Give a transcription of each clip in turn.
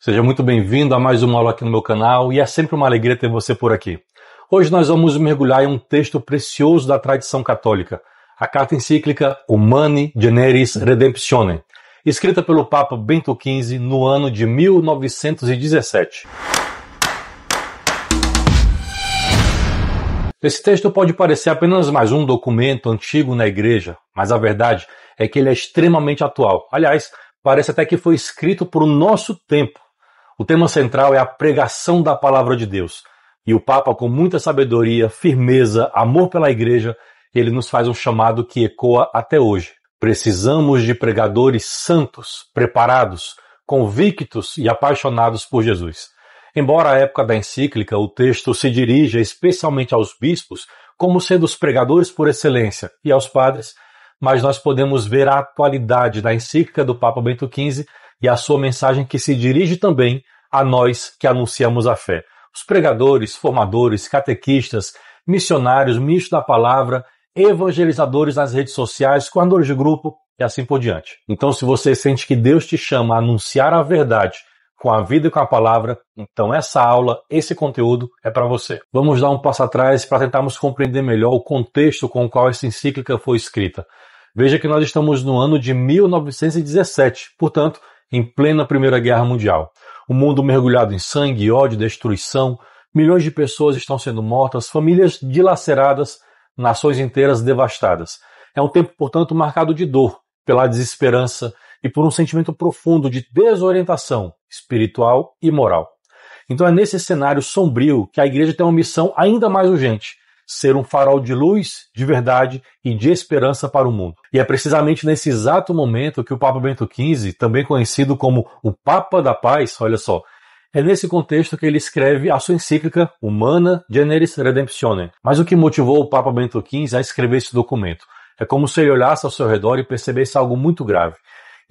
Seja muito bem-vindo a mais uma aula aqui no meu canal e é sempre uma alegria ter você por aqui. Hoje nós vamos mergulhar em um texto precioso da tradição católica, a carta encíclica Humani Generis Redemptionem, escrita pelo Papa Bento XV no ano de 1917. Esse texto pode parecer apenas mais um documento antigo na igreja, mas a verdade é que ele é extremamente atual. Aliás, parece até que foi escrito para o nosso tempo. O tema central é a pregação da palavra de Deus. E o Papa, com muita sabedoria, firmeza, amor pela igreja, ele nos faz um chamado que ecoa até hoje. Precisamos de pregadores santos, preparados, convictos e apaixonados por Jesus. Embora a época da encíclica o texto se dirija especialmente aos bispos, como sendo os pregadores por excelência, e aos padres, mas nós podemos ver a atualidade da encíclica do Papa Bento XV e a sua mensagem que se dirige também a nós que anunciamos a fé. Os pregadores, formadores, catequistas, missionários, ministros da palavra, evangelizadores nas redes sociais, coordenadores de grupo e assim por diante. Então, se você sente que Deus te chama a anunciar a verdade com a vida e com a palavra, então essa aula, esse conteúdo é para você. Vamos dar um passo atrás para tentarmos compreender melhor o contexto com o qual essa encíclica foi escrita. Veja que nós estamos no ano de 1917, portanto, em plena Primeira Guerra Mundial. O mundo mergulhado em sangue, ódio, destruição, milhões de pessoas estão sendo mortas, famílias dilaceradas, nações inteiras devastadas. É um tempo, portanto, marcado de dor, pela desesperança e por um sentimento profundo de desorientação espiritual e moral. Então é nesse cenário sombrio que a igreja tem uma missão ainda mais urgente: ser um farol de luz, de verdade e de esperança para o mundo. E é precisamente nesse exato momento que o Papa Bento XV, também conhecido como o Papa da Paz, olha só, é nesse contexto que ele escreve a sua encíclica Humani Generis Redemptionem. Mas o que motivou o Papa Bento XV a escrever esse documento? É como se ele olhasse ao seu redor e percebesse algo muito grave.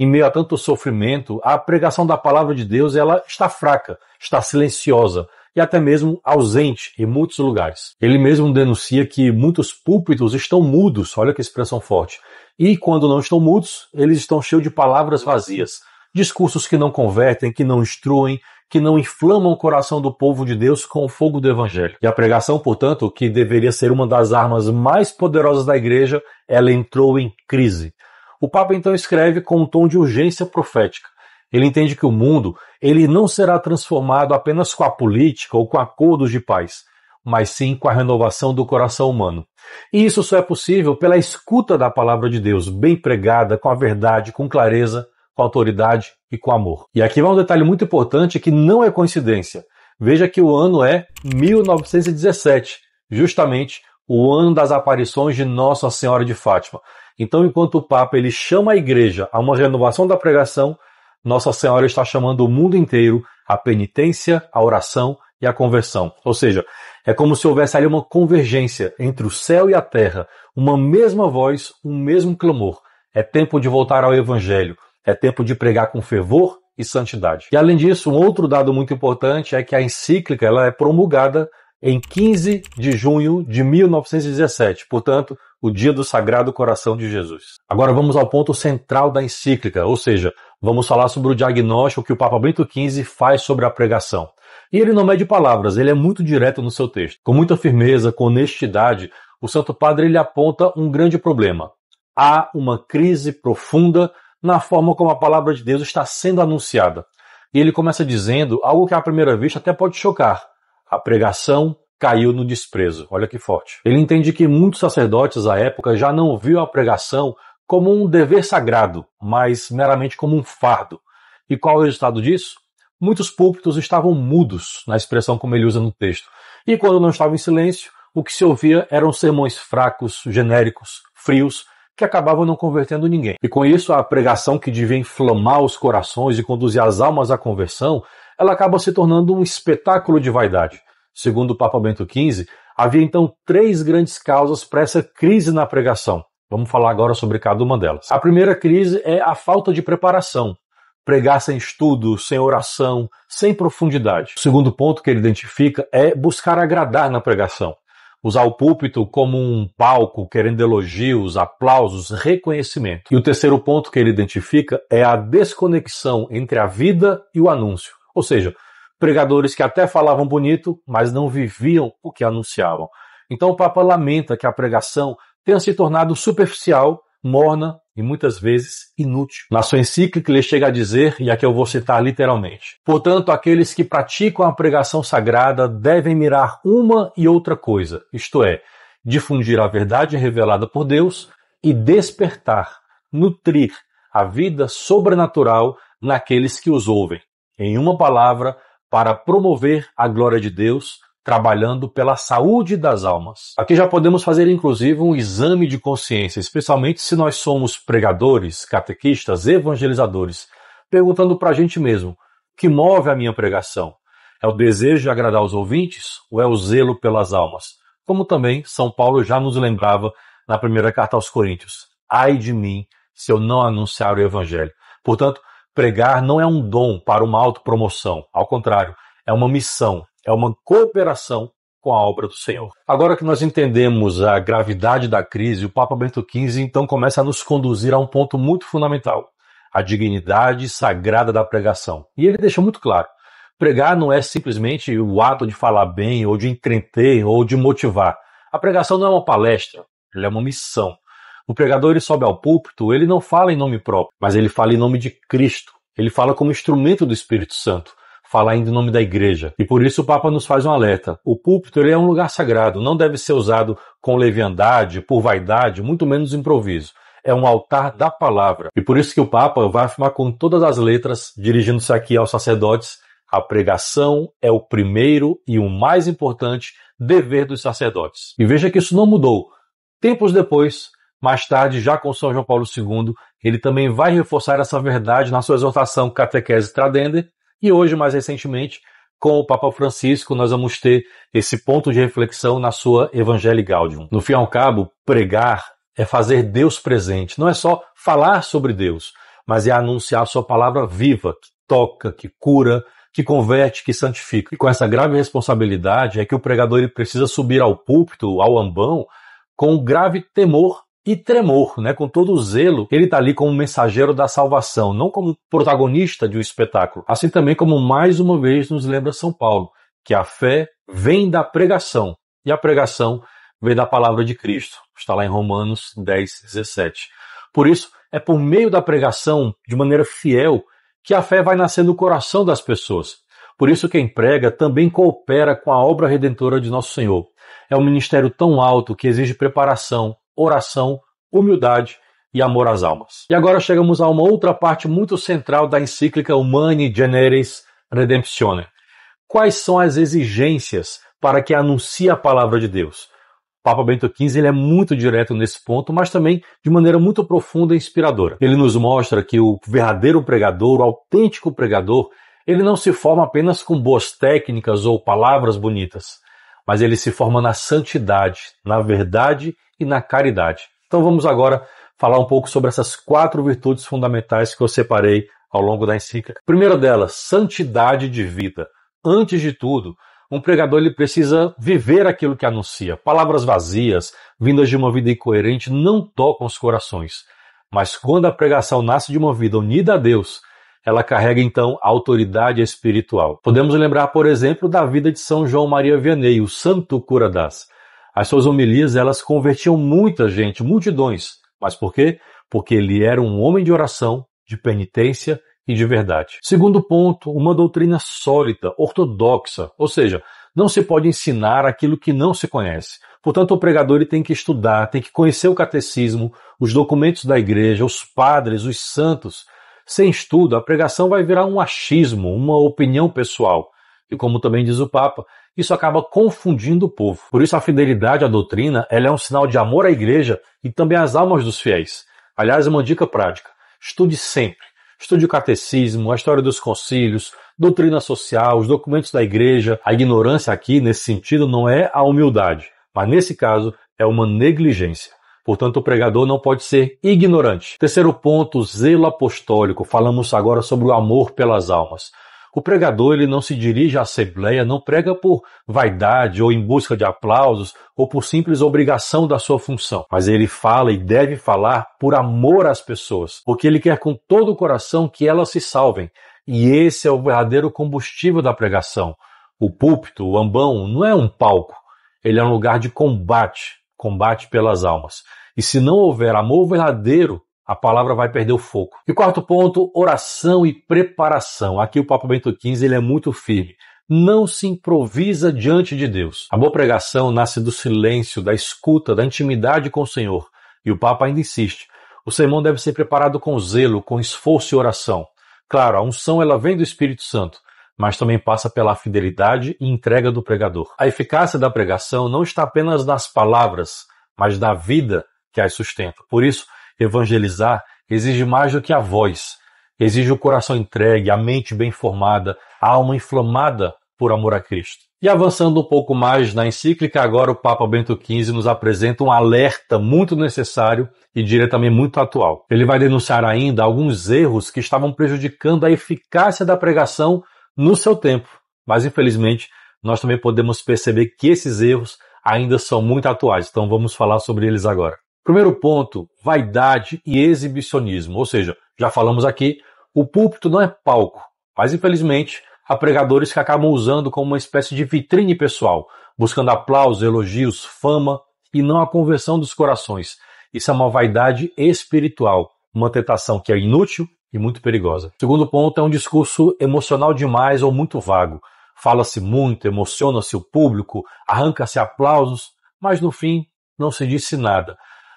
Em meio a tanto sofrimento, a pregação da palavra de Deus ela está fraca, está silenciosa e até mesmo ausente em muitos lugares. Ele mesmo denuncia que muitos púlpitos estão mudos, olha que expressão forte, e quando não estão mudos, eles estão cheios de palavras vazias, discursos que não convertem, que não instruem, que não inflamam o coração do povo de Deus com o fogo do Evangelho. E a pregação, portanto, que deveria ser uma das armas mais poderosas da igreja, ela entrou em crise. O Papa então escreve com um tom de urgência profética. Ele entende que o mundo ele não será transformado apenas com a política ou com acordos de paz, mas sim com a renovação do coração humano. E isso só é possível pela escuta da palavra de Deus, bem pregada, com a verdade, com clareza, com autoridade e com amor. E aqui vai um detalhe muito importante que não é coincidência. Veja que o ano é 1917, justamente o ano das aparições de Nossa Senhora de Fátima. Então, enquanto o Papa ele chama a igreja a uma renovação da pregação, Nossa Senhora está chamando o mundo inteiro à penitência, à oração e à conversão. Ou seja, é como se houvesse ali uma convergência entre o céu e a terra, uma mesma voz, um mesmo clamor. É tempo de voltar ao Evangelho, é tempo de pregar com fervor e santidade. E além disso, um outro dado muito importante é que a encíclica ela é promulgada em 15 de junho de 1917, portanto, o dia do Sagrado Coração de Jesus. Agora vamos ao ponto central da encíclica, ou seja, vamos falar sobre o diagnóstico que o Papa Bento XV faz sobre a pregação. E ele não mede palavras, ele é muito direto no seu texto. Com muita firmeza, com honestidade, o Santo Padre ele aponta um grande problema. Há uma crise profunda na forma como a palavra de Deus está sendo anunciada. E ele começa dizendo algo que à primeira vista até pode chocar. A pregação caiu no desprezo. Olha que forte. Ele entende que muitos sacerdotes à época já não viam a pregação como um dever sagrado, mas meramente como um fardo. E qual é o resultado disso? Muitos púlpitos estavam mudos, na expressão como ele usa no texto. E quando não estavam em silêncio, o que se ouvia eram sermões fracos, genéricos, frios, que acabavam não convertendo ninguém. E com isso, a pregação que devia inflamar os corações e conduzir as almas à conversão, ela acaba se tornando um espetáculo de vaidade. Segundo o Papa Bento XV, havia então 3 grandes causas para essa crise na pregação. Vamos falar agora sobre cada uma delas. A primeira crise é a falta de preparação. Pregar sem estudo, sem oração, sem profundidade. O segundo ponto que ele identifica é buscar agradar na pregação. Usar o púlpito como um palco, querendo elogios, aplausos, reconhecimento. E o terceiro ponto que ele identifica é a desconexão entre a vida e o anúncio. Ou seja, pregadores que até falavam bonito, mas não viviam o que anunciavam. Então o Papa lamenta que a pregação tenha se tornado superficial, morna e muitas vezes inútil. Na sua encíclica ele chega a dizer, e aqui eu vou citar literalmente: portanto, aqueles que praticam a pregação sagrada devem mirar uma e outra coisa, isto é, difundir a verdade revelada por Deus e despertar, nutrir a vida sobrenatural naqueles que os ouvem. Em uma palavra, para promover a glória de Deus, trabalhando pela saúde das almas. Aqui já podemos fazer inclusive um exame de consciência, especialmente se nós somos pregadores, catequistas, evangelizadores, perguntando para a gente mesmo: o que move a minha pregação? É o desejo de agradar os ouvintes ou é o zelo pelas almas? Como também São Paulo já nos lembrava na primeira carta aos Coríntios: ai de mim se eu não anunciar o evangelho. Portanto, pregar não é um dom para uma autopromoção, ao contrário, é uma missão. É uma cooperação com a obra do Senhor. Agora que nós entendemos a gravidade da crise, o Papa Bento XV então começa a nos conduzir a um ponto muito fundamental: a dignidade sagrada da pregação. E ele deixa muito claro: pregar não é simplesmente o ato de falar bem, ou de entreter, ou de motivar. A pregação não é uma palestra, ela é uma missão. O pregador ele sobe ao púlpito, ele não fala em nome próprio, mas ele fala em nome de Cristo. Ele fala como instrumento do Espírito Santo. Fala ainda em nome da igreja. E por isso o Papa nos faz um alerta: o púlpito ele é um lugar sagrado, não deve ser usado com leviandade, por vaidade, muito menos improviso. É um altar da palavra. E por isso que o Papa vai afirmar com todas as letras, dirigindo-se aqui aos sacerdotes: a pregação é o primeiro e o mais importante dever dos sacerdotes. E veja que isso não mudou. Tempos depois, mais tarde, já com São João Paulo II, ele também vai reforçar essa verdade na sua exortação Catequese Tradende. E hoje, mais recentemente, com o Papa Francisco, nós vamos ter esse ponto de reflexão na sua Evangelii Gaudium. No fim ao cabo, pregar é fazer Deus presente. Não é só falar sobre Deus, mas é anunciar a sua palavra viva, que toca, que cura, que converte, que santifica. E com essa grave responsabilidade é que o pregador ele precisa subir ao púlpito, ao ambão, com grave temor e tremor, com todo o zelo. Ele está ali como mensageiro da salvação, não como protagonista de um espetáculo. Assim também como mais uma vez nos lembra São Paulo, que a fé vem da pregação, e a pregação vem da palavra de Cristo. Está lá em Romanos 10:17. Por isso, é por meio da pregação, de maneira fiel, que a fé vai nascer no coração das pessoas. Por isso quem prega também coopera com a obra redentora de Nosso Senhor. É um ministério tão alto que exige preparação, oração, humildade e amor às almas. E agora chegamos a uma outra parte muito central da encíclica Humani Generis Redemptione. Quais são as exigências para que anuncie a palavra de Deus? O Papa Bento XV ele é muito direto nesse ponto, mas também de maneira muito profunda e inspiradora. Ele nos mostra que o verdadeiro pregador, o autêntico pregador, ele não se forma apenas com boas técnicas ou palavras bonitas, mas ele se forma na santidade, na verdade e na caridade. Então vamos agora falar um pouco sobre essas 4 virtudes fundamentais que eu separei ao longo da encíclica. A primeira delas, santidade de vida. Antes de tudo, um pregador ele precisa viver aquilo que anuncia. Palavras vazias, vindas de uma vida incoerente, não tocam os corações. Mas quando a pregação nasce de uma vida unida a Deus, ela carrega então a autoridade espiritual. Podemos lembrar, por exemplo, da vida de São João Maria Vianney, o santo cura das. As suas homilias, elas convertiam muita gente, multidões. Mas por quê? Porque ele era um homem de oração, de penitência e de verdade. Segundo ponto, uma doutrina sólida, ortodoxa, ou seja, não se pode ensinar aquilo que não se conhece. Portanto, o pregador ele tem que estudar, tem que conhecer o catecismo, os documentos da igreja, os padres, os santos. Sem estudo, a pregação vai virar um achismo, uma opinião pessoal. E como também diz o Papa, isso acaba confundindo o povo. Por isso a fidelidade à doutrina ela é um sinal de amor à igreja e também às almas dos fiéis. Aliás, é uma dica prática. Estude sempre. Estude o catecismo, a história dos concílios, doutrina social, os documentos da igreja. A ignorância aqui, nesse sentido, não é a humildade, mas nesse caso é uma negligência. Portanto, o pregador não pode ser ignorante. Terceiro ponto, zelo apostólico. Falamos agora sobre o amor pelas almas. O pregador ele não se dirige à assembleia, não prega por vaidade ou em busca de aplausos ou por simples obrigação da sua função. Mas ele fala e deve falar por amor às pessoas, porque ele quer com todo o coração que elas se salvem, E esse é o verdadeiro combustível da pregação. O púlpito, o ambão, não é um palco. Ele é um lugar de combate, combate pelas almas. E se não houver amor verdadeiro, a palavra vai perder o foco. E quarto ponto, oração e preparação. Aqui o Papa Bento XV ele é muito firme. Não se improvisa diante de Deus. A boa pregação nasce do silêncio, da escuta, da intimidade com o Senhor. E o Papa ainda insiste. O sermão deve ser preparado com zelo, com esforço e oração. Claro, a unção ela vem do Espírito Santo, mas também passa pela fidelidade e entrega do pregador. A eficácia da pregação não está apenas nas palavras, mas na vida que as sustenta. Por isso, evangelizar exige mais do que a voz. Exige o coração entregue, a mente bem formada, a alma inflamada por amor a Cristo. E avançando um pouco mais na encíclica, agora o Papa Bento XV nos apresenta um alerta muito necessário e diria também muito atual. Ele vai denunciar ainda alguns erros que estavam prejudicando a eficácia da pregação no seu tempo. Mas infelizmente, nós também podemos perceber que esses erros ainda são muito atuais. Então vamos falar sobre eles agora. Primeiro ponto, vaidade e exibicionismo. Ou seja, já falamos aqui, o púlpito não é palco, mas infelizmente há pregadores que acabam usando como uma espécie de vitrine pessoal, buscando aplausos, elogios, fama e não a conversão dos corações. Isso é uma vaidade espiritual, uma tentação que é inútil e muito perigosa. Segundo ponto é um discurso emocional demais ou muito vago. Fala-se muito, emociona-se o público, arranca-se aplausos, mas no fim não se disse nada.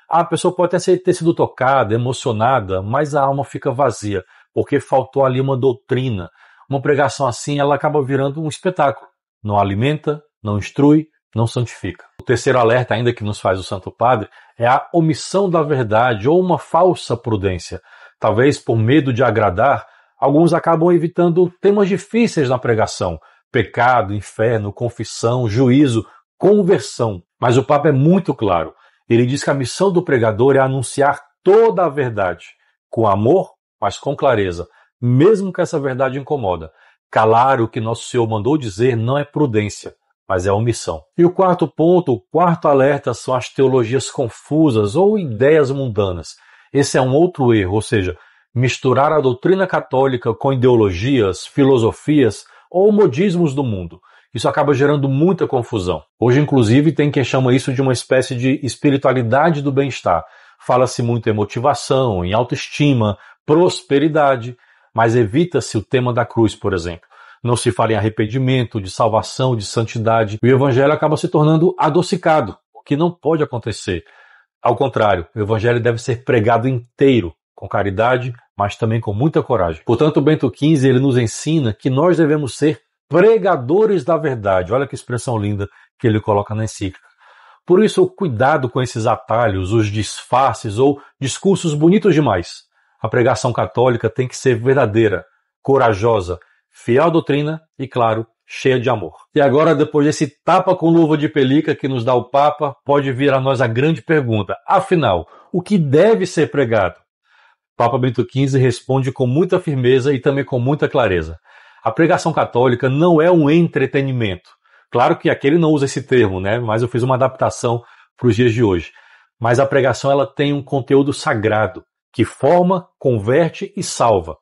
A pessoa pode até ter sido tocada, emocionada, mas a alma fica vazia, porque faltou ali uma doutrina. Uma pregação assim, ela acaba virando um espetáculo. Não alimenta, não instrui, não santifica. O terceiro alerta ainda que nos faz o Santo Padre é a omissão da verdade ou uma falsa prudência. Talvez por medo de agradar, alguns acabam evitando temas difíceis na pregação. Pecado, inferno, confissão, juízo, conversão. Mas o Papa é muito claro. Ele diz que a missão do pregador é anunciar toda a verdade, com amor, mas com clareza, mesmo que essa verdade incomoda. Calar o que nosso Senhor mandou dizer não é prudência, mas é omissão. E o quarto ponto, o quarto alerta são as teologias confusas ou ideias mundanas. Esse é um outro erro, ou seja, misturar a doutrina católica com ideologias, filosofias ou modismos do mundo. Isso acaba gerando muita confusão. Hoje, inclusive, tem quem chama isso de uma espécie de espiritualidade do bem-estar. Fala-se muito em motivação, em autoestima, prosperidade, mas evita-se o tema da cruz, por exemplo. Não se fala em arrependimento, de salvação, de santidade. O evangelho acaba se tornando adocicado, o que não pode acontecer. Ao contrário, o evangelho deve ser pregado inteiro, com caridade, mas também com muita coragem. Portanto, o Bento XV ele nos ensina que nós devemos ser pregadores da verdade. Olha que expressão linda que ele coloca na encíclica. Por isso, cuidado com esses atalhos, os disfarces ou discursos bonitos demais. A pregação católica tem que ser verdadeira, corajosa, fiel à doutrina e, claro, cheia de amor. E agora, depois desse tapa com luva de pelica que nos dá o Papa, pode vir a nós a grande pergunta. Afinal, o que deve ser pregado? Papa Bento XV responde com muita firmeza e também com muita clareza. A pregação católica não é um entretenimento. Claro que aqui ele não usa esse termo, né? Mas eu fiz uma adaptação para os dias de hoje. Mas a pregação ela tem um conteúdo sagrado, que forma, converte e salva.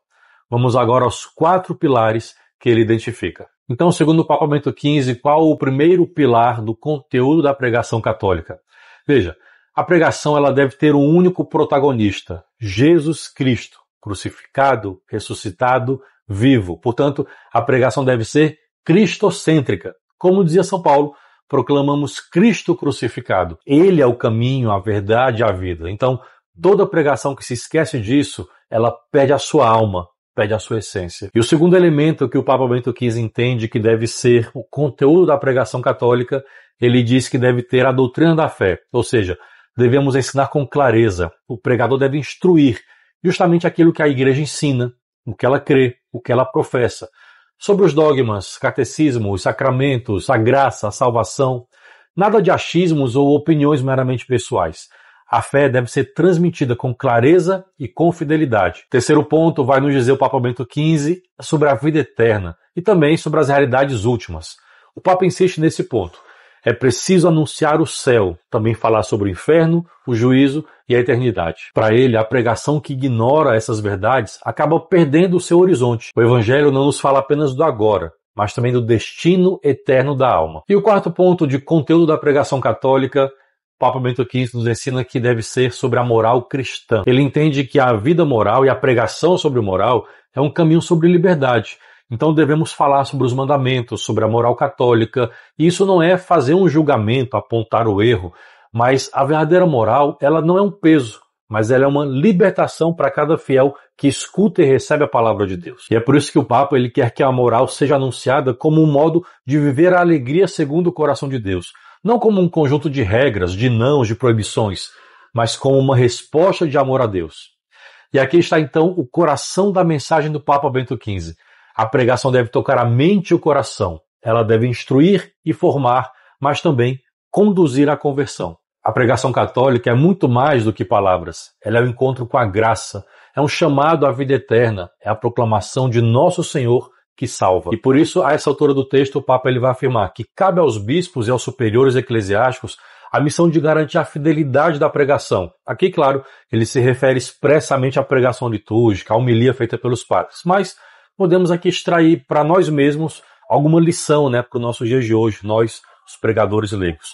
Vamos agora aos 4 pilares que ele identifica. Então, segundo o Papa Bento XV, qual o primeiro pilar do conteúdo da pregação católica? Veja, a pregação ela deve ter um único protagonista, Jesus Cristo, crucificado, ressuscitado, vivo. Portanto, a pregação deve ser cristocêntrica. Como dizia São Paulo, proclamamos Cristo crucificado. Ele é o caminho, a verdade e a vida. Então, toda pregação que se esquece disso, ela perde a sua alma, perde a sua essência. E o segundo elemento que o Papa Bento XV entende que deve ser o conteúdo da pregação católica, ele diz que deve ter a doutrina da fé. Ou seja, devemos ensinar com clareza. O pregador deve instruir justamente aquilo que a igreja ensina, o que ela crê, o que ela professa. Sobre os dogmas, catecismo, os sacramentos, a graça, a salvação. Nada de achismos ou opiniões meramente pessoais. A fé deve ser transmitida com clareza e com fidelidade. Terceiro ponto vai nos dizer o Papa Bento XV sobre a vida eterna e também sobre as realidades últimas. O Papa insiste nesse ponto. É preciso anunciar o céu, também falar sobre o inferno, o juízo e a eternidade. Para ele, a pregação que ignora essas verdades acaba perdendo o seu horizonte. O Evangelho não nos fala apenas do agora, mas também do destino eterno da alma. E o quarto ponto de conteúdo da pregação católica, Papa Bento XV nos ensina que deve ser sobre a moral cristã. Ele entende que a vida moral e a pregação sobre moral é um caminho sobre liberdade. Então devemos falar sobre os mandamentos, sobre a moral católica. E isso não é fazer um julgamento, apontar o erro, mas a verdadeira moral, ela não é um peso, mas ela é uma libertação para cada fiel que escuta e recebe a palavra de Deus. E é por isso que o Papa ele quer que a moral seja anunciada como um modo de viver a alegria segundo o coração de Deus. Não como um conjunto de regras, de nãos, de proibições, mas como uma resposta de amor a Deus. E aqui está então o coração da mensagem do Papa Bento XV. A pregação deve tocar a mente e o coração. Ela deve instruir e formar, mas também conduzir à conversão. A pregação católica é muito mais do que palavras. Ela é o encontro com a graça, é um chamado à vida eterna, é a proclamação de nosso Senhor que salva. E por isso, a essa altura do texto, o Papa ele vai afirmar que cabe aos bispos e aos superiores eclesiásticos a missão de garantir a fidelidade da pregação. Aqui, claro, ele se refere expressamente à pregação litúrgica, à homilia feita pelos padres. Mas podemos aqui extrair para nós mesmos alguma lição, para o nosso dia de hoje, nós, os pregadores leigos.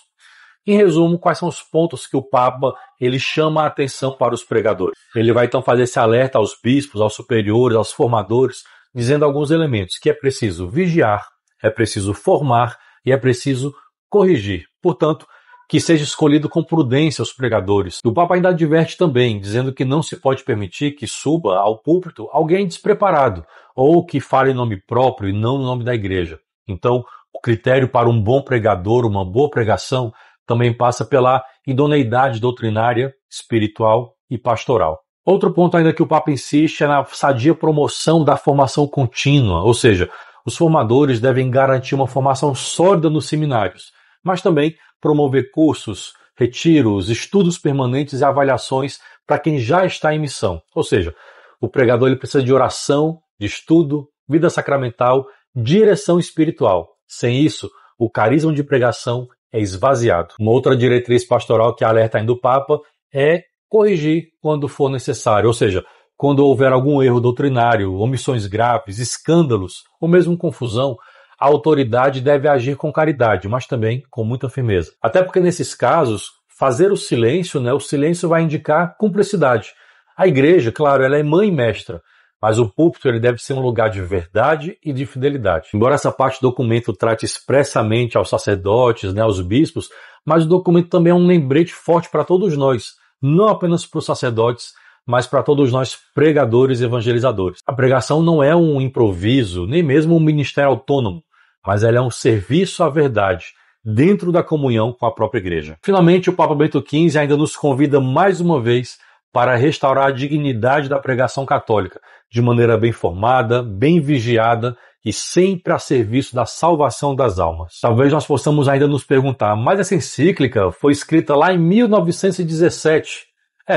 Em resumo, quais são os pontos que o Papa ele chama a atenção para os pregadores? Ele vai então fazer esse alerta aos bispos, aos superiores, aos formadores, dizendo alguns elementos, que é preciso vigiar, é preciso formar e é preciso corrigir. Portanto, que seja escolhido com prudência os pregadores. O Papa ainda adverte também, dizendo que não se pode permitir que suba ao púlpito alguém despreparado, ou que fale em nome próprio e não no nome da igreja. Então, o critério para um bom pregador, uma boa pregação, também passa pela idoneidade doutrinária, espiritual e pastoral. Outro ponto ainda que o Papa insiste é na sadia promoção da formação contínua, ou seja, os formadores devem garantir uma formação sólida nos seminários, mas também promover cursos, retiros, estudos permanentes e avaliações para quem já está em missão. Ou seja, o pregador ele precisa de oração, de estudo, vida sacramental, direção espiritual. Sem isso, o carisma de pregação é esvaziado. Uma outra diretriz pastoral que alerta ainda o Papa é corrigir quando for necessário, ou seja, quando houver algum erro doutrinário, omissões graves, escândalos ou mesmo confusão, a autoridade deve agir com caridade, mas também com muita firmeza. Até porque nesses casos, fazer o silêncio vai indicar cumplicidade. A igreja, claro, ela é mãe e mestra, mas o púlpito ele deve ser um lugar de verdade e de fidelidade. Embora essa parte do documento trate expressamente aos sacerdotes, aos bispos, mas o documento também é um lembrete forte para todos nós, não apenas para os sacerdotes, mas para todos nós pregadores e evangelizadores. A pregação não é um improviso, nem mesmo um ministério autônomo, mas ela é um serviço à verdade, dentro da comunhão com a própria igreja. Finalmente, o Papa Bento XV ainda nos convida mais uma vez para restaurar a dignidade da pregação católica, de maneira bem formada, bem vigiada e sempre a serviço da salvação das almas. Talvez nós possamos ainda nos perguntar, mas essa encíclica foi escrita lá em 1917.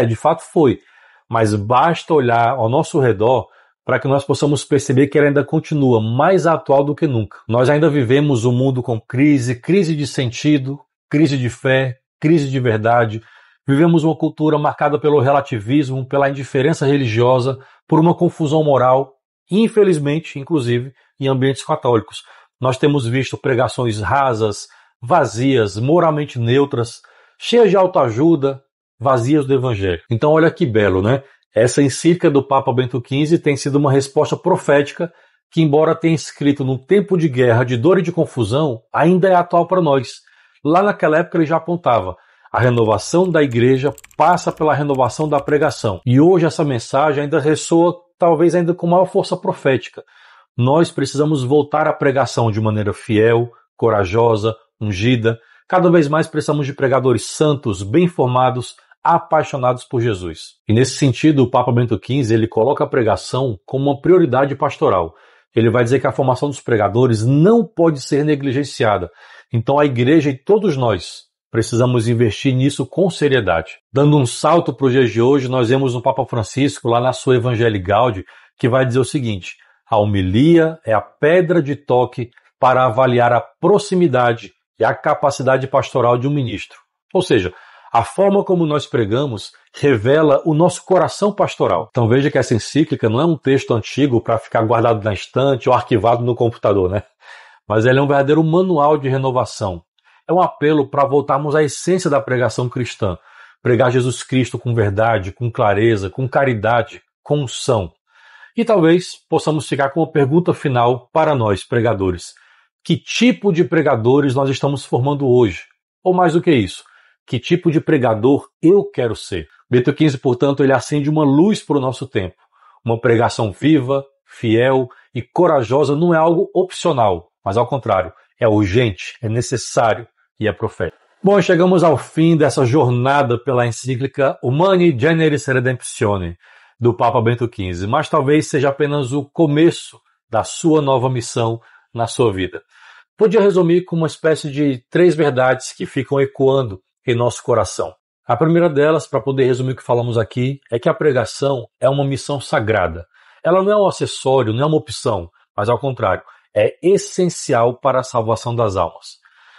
De fato foi, mas basta olhar ao nosso redor para que nós possamos perceber que ela ainda continua mais atual do que nunca. Nós ainda vivemos um mundo com crise de sentido, crise de fé, crise de verdade. Vivemos uma cultura marcada pelo relativismo, pela indiferença religiosa, por uma confusão moral, infelizmente, inclusive, em ambientes católicos. Nós temos visto pregações rasas, vazias, moralmente neutras, cheias de autoajuda, vazias do evangelho. Então olha que belo, Essa encíclica do Papa Bento XV tem sido uma resposta profética que, embora tenha escrito num tempo de guerra, de dor e de confusão, ainda é atual para nós. Lá naquela época ele já apontava: a renovação da igreja passa pela renovação da pregação. E hoje essa mensagem ainda ressoa, talvez ainda com maior força profética. Nós precisamos voltar à pregação de maneira fiel, corajosa, ungida. Cada vez mais precisamos de pregadores santos, bem formados, apaixonados por Jesus. E nesse sentido, o Papa Bento XV ele coloca a pregação como uma prioridade pastoral. Ele vai dizer que a formação dos pregadores não pode ser negligenciada. Então a igreja e todos nós precisamos investir nisso com seriedade. Dando um salto para os dias de hoje, nós vemos no Papa Francisco, lá na sua Evangelii Gaudium, que vai dizer o seguinte: a homilia é a pedra de toque para avaliar a proximidade é a capacidade pastoral de um ministro. Ou seja, a forma como nós pregamos revela o nosso coração pastoral. Então veja que essa encíclica não é um texto antigo para ficar guardado na estante ou arquivado no computador, né? Mas ela é um verdadeiro manual de renovação. É um apelo para voltarmos à essência da pregação cristã. Pregar Jesus Cristo com verdade, com clareza, com caridade, com unção. E talvez possamos ficar com uma pergunta final para nós, pregadores. Que tipo de pregadores nós estamos formando hoje? Ou mais do que isso, que tipo de pregador eu quero ser? Bento XV, portanto, ele acende uma luz para o nosso tempo. Uma pregação viva, fiel e corajosa não é algo opcional, mas ao contrário, é urgente, é necessário e é profético. Bom, chegamos ao fim dessa jornada pela encíclica Humani Generis Redemptione, do Papa Bento XV, mas talvez seja apenas o começo da sua nova missão na sua vida. Podia resumir com uma espécie de 3 verdades que ficam ecoando em nosso coração. A primeira delas, para poder resumir o que falamos aqui, é que a pregação é uma missão sagrada. Ela não é um acessório, não é uma opção, mas ao contrário, é essencial para a salvação das almas.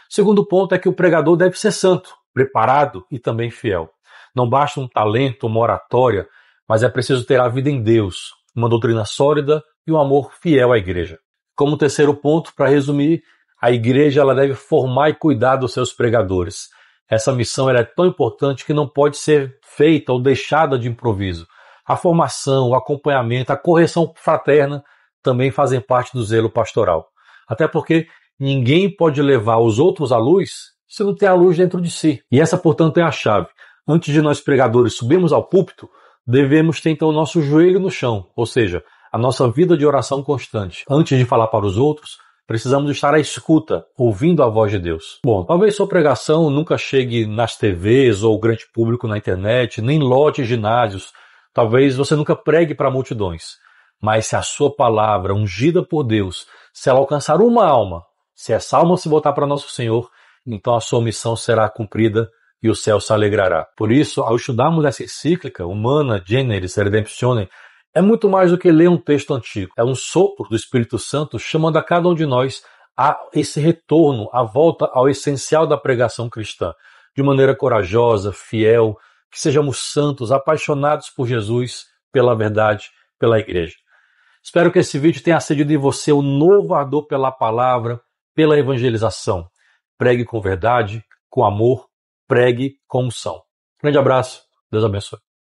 Segundo ponto é que o pregador deve ser santo, preparado e também fiel. Não basta um talento, uma oratória, mas é preciso ter a vida em Deus, uma doutrina sólida e um amor fiel à igreja. Como terceiro ponto, para resumir, a igreja ela deve formar e cuidar dos seus pregadores. Essa missão ela é tão importante que não pode ser feita ou deixada de improviso. A formação, o acompanhamento, a correção fraterna também fazem parte do zelo pastoral. Até porque ninguém pode levar os outros à luz se não tem a luz dentro de si. E essa, portanto, é a chave. Antes de nós pregadores subirmos ao púlpito, devemos ter então o nosso joelho no chão, ou seja, a nossa vida de oração constante. Antes de falar para os outros, precisamos estar à escuta, ouvindo a voz de Deus. Bom, talvez sua pregação nunca chegue nas TVs ou grande público na internet, nem lote ginásios. Talvez você nunca pregue para multidões. Mas se a sua palavra, ungida por Deus, se ela alcançar uma alma, se essa alma se voltar para nosso Senhor, então a sua missão será cumprida e o céu se alegrará. Por isso, ao estudarmos essa encíclica, Humani Generis Redemptione, é muito mais do que ler um texto antigo. É um sopro do Espírito Santo chamando a cada um de nós a esse retorno, a volta ao essencial da pregação cristã, de maneira corajosa, fiel, que sejamos santos, apaixonados por Jesus, pela verdade, pela igreja. Espero que esse vídeo tenha acedido em você o novo ardor pela palavra, pela evangelização. Pregue com verdade, com amor, pregue com unção. Grande abraço, Deus abençoe.